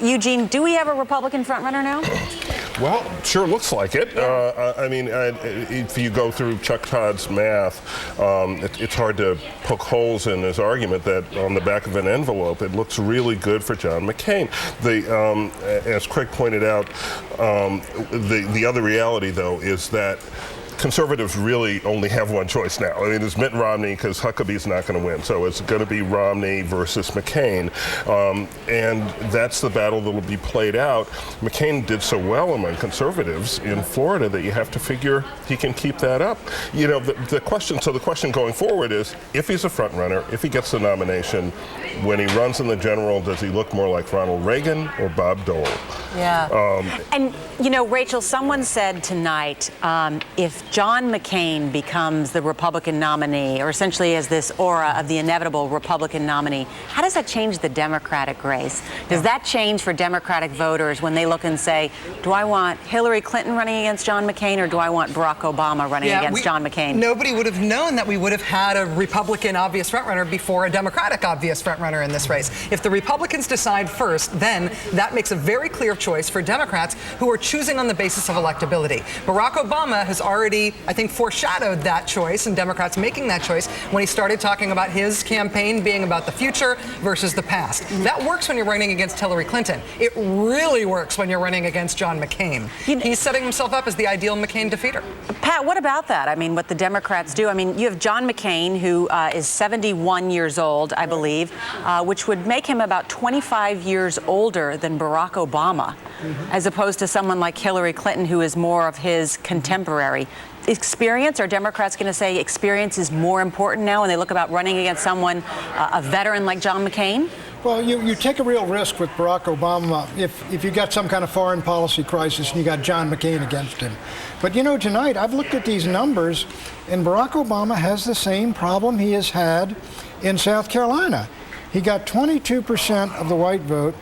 Eugene, do we have a Republican frontrunner now? Well, sure looks like it. I mean, if you go through Chuck Todd's math, it's hard to poke holes in his argument that on the back of an envelope, it looks really good for John McCain. As Craig pointed out, the other reality, though, is that conservatives really only have one choice now. I mean, it's Mitt Romney because Huckabee's not going to win. So it's going to be Romney versus McCain. And that's the battle that will be played out. McCain did so well among conservatives in Florida that you have to figure he can keep that up. You know, the question going forward is, if he's a front runner, if he gets the nomination, when he runs in the general, does he look more like Ronald Reagan or Bob Dole? Yeah. And, you know, Rachel, someone said tonight, if John McCain becomes the Republican nominee, or essentially has this aura of the inevitable Republican nominee, how does that change the Democratic race? Does that change for Democratic voters when they look and say, do I want Hillary Clinton running against John McCain, or do I want Barack Obama running against John McCain? Nobody would have known that we would have had a Republican obvious frontrunner before a Democratic obvious frontrunner in this race. If the Republicans decide first, then that makes a very clear choice for Democrats who are choosing on the basis of electability. Barack Obama has already, I think, foreshadowed that choice, and Democrats making that choice when he started talking about his campaign being about the future versus the past. That works when you're running against Hillary Clinton. It really works when you're running against John McCain. He's setting himself up as the ideal McCain defeater. Pat, what about that? I mean, what the Democrats do? I mean, you have John McCain, who is 71 years old, I believe, which would make him about 25 years older than Barack Obama, as opposed to someone like Hillary Clinton, who is more of his contemporary. Experience? Are Democrats going to say experience is more important now when they look about running against someone, a veteran like John McCain? Well, you take a real risk with Barack Obama if you got some kind of foreign policy crisis and you got John McCain against him. But you know, tonight I've looked at these numbers, and Barack Obama has the same problem he has had in South Carolina. He got 22% of the white vote,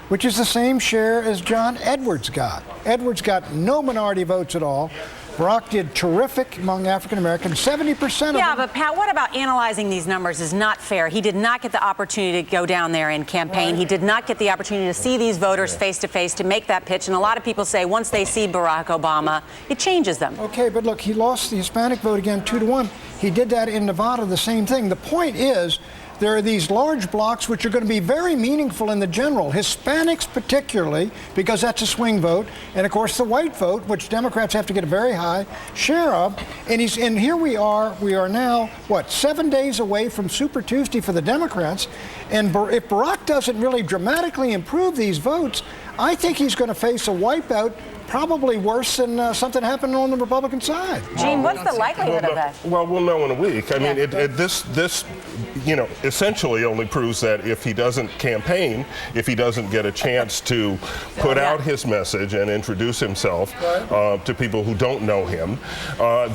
which is the same share as John Edwards got. Edwards got no minority votes at all. Barack did terrific among African Americans, 70% of them. Yeah, but Pat, what about analyzing these numbers is not fair. He did not get the opportunity to go down there and campaign. Right. He did not get the opportunity to see these voters face to face to make that pitch. And a lot of people say once they see Barack Obama, it changes them. Okay, but look, he lost the Hispanic vote again 2-1. He did that in Nevada, the same thing. The point is, there are these large blocks which are going to be very meaningful in the general. Hispanics particularly, because that's a swing vote. And of course the white vote, which Democrats have to get a very high share of. And here we are now, 7 days away from Super Tuesday for the Democrats. And if Barack doesn't really dramatically improve these votes, I think he's going to face a wipeout probably worse than something happening on the Republican side. Gene, what's the likelihood of that? Well, we'll know in a week. I mean, this, you know, essentially only proves that if he doesn't campaign, if he doesn't get a chance to put out his message and introduce himself to people who don't know him,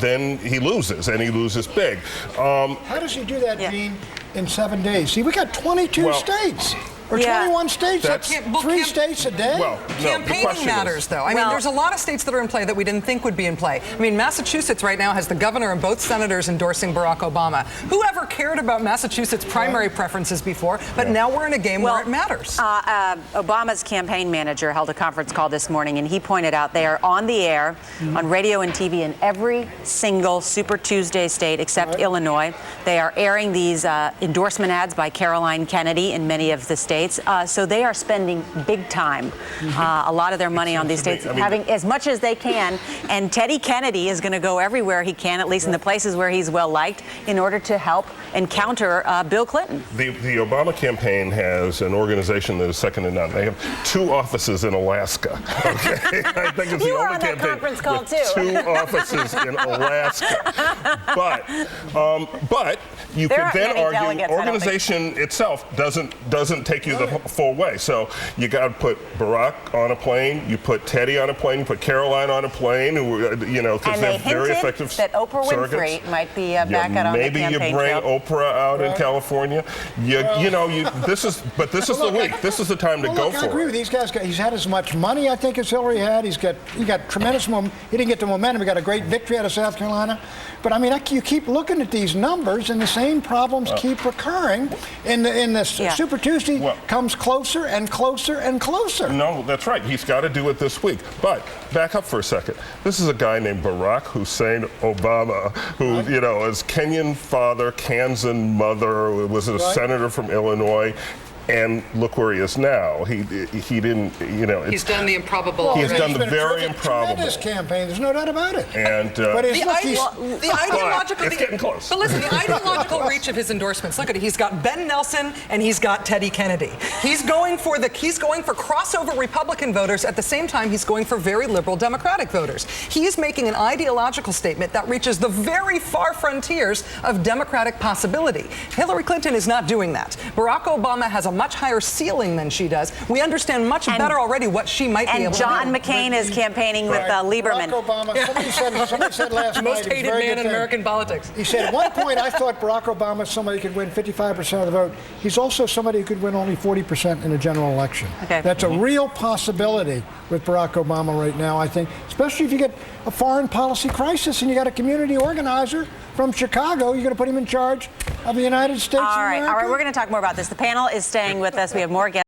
then he loses, and he loses big. How does he do that, Gene, in 7 days? See, we got 22 states. Or 21 states, that's 3 states a day? Well, campaigning matters, though. I mean, there's a lot of states that are in play that we didn't think would be in play. I mean, Massachusetts right now has the governor and both senators endorsing Barack Obama. Whoever cared about Massachusetts' primary preferences before, but now we're in a game where it matters. Obama's campaign manager held a conference call this morning, and he pointed out they are on the air, on radio and TV in every single Super Tuesday state except Illinois. They are airing these endorsement ads by Caroline Kennedy in many of the states. So they are spending big time, a lot of their money on these states, having as much as they can. And Teddy Kennedy is going to go everywhere he can, at least in the places where he's well liked, in order to help and counter Bill Clinton. The Obama campaign has an organization that is second to none. They have 2 offices in Alaska. Okay, I think it's you the were only on that campaign conference call with too. 2 offices in Alaska. But you could then argue organization itself doesn't take you the full way. So you got to put Barack on a plane, you put Teddy on a plane, you put Caroline on a plane, you know, because they're very effective that Oprah Winfrey might be back out on the campaign Maybe you bring Oprah out in California. This is the week. This is the time to go for it. I agree with these guys. He's had as much money, I think, as Hillary had. He got tremendous momentum. He didn't get the momentum. He got a great victory out of South Carolina. But I mean, you keep looking at these numbers, and the same same problems keep recurring, and the Super Tuesday comes closer and closer and closer. No, that's right. He's got to do it this week. But back up for a second. This is a guy named Barack Hussein Obama, who, you know, is Kenyan father, Kansan mother, was a senator from Illinois. And look where he is now. He didn't, you know. He's done the improbable. He's done the been very a improbable. Tremendous campaign. There's no doubt about it. And but the ideological, it's getting close. But listen, the ideological reach of his endorsements. Look at it. He's got Ben Nelson and he's got Teddy Kennedy. He's going for crossover Republican voters. At the same time, he's going for very liberal Democratic voters. He is making an ideological statement that reaches the very far frontiers of Democratic possibility. Hillary Clinton is not doing that. Barack Obama has a much higher ceiling than she does. We understand much better already what she might be able to do. And John McCain is campaigning with Lieberman. Barack Obama, somebody said last night, most hated man in American politics. He said, at one point, I thought Barack Obama is somebody who could win 55% of the vote. He's also somebody who could win only 40% in a general election. Okay. That's a real possibility with Barack Obama right now, I think, especially if you get a foreign policy crisis and you got a community organizer from Chicago, you're going to put him in charge of the United States of America? All right, we're going to talk more about this. The panel is staying with us. We have more guests.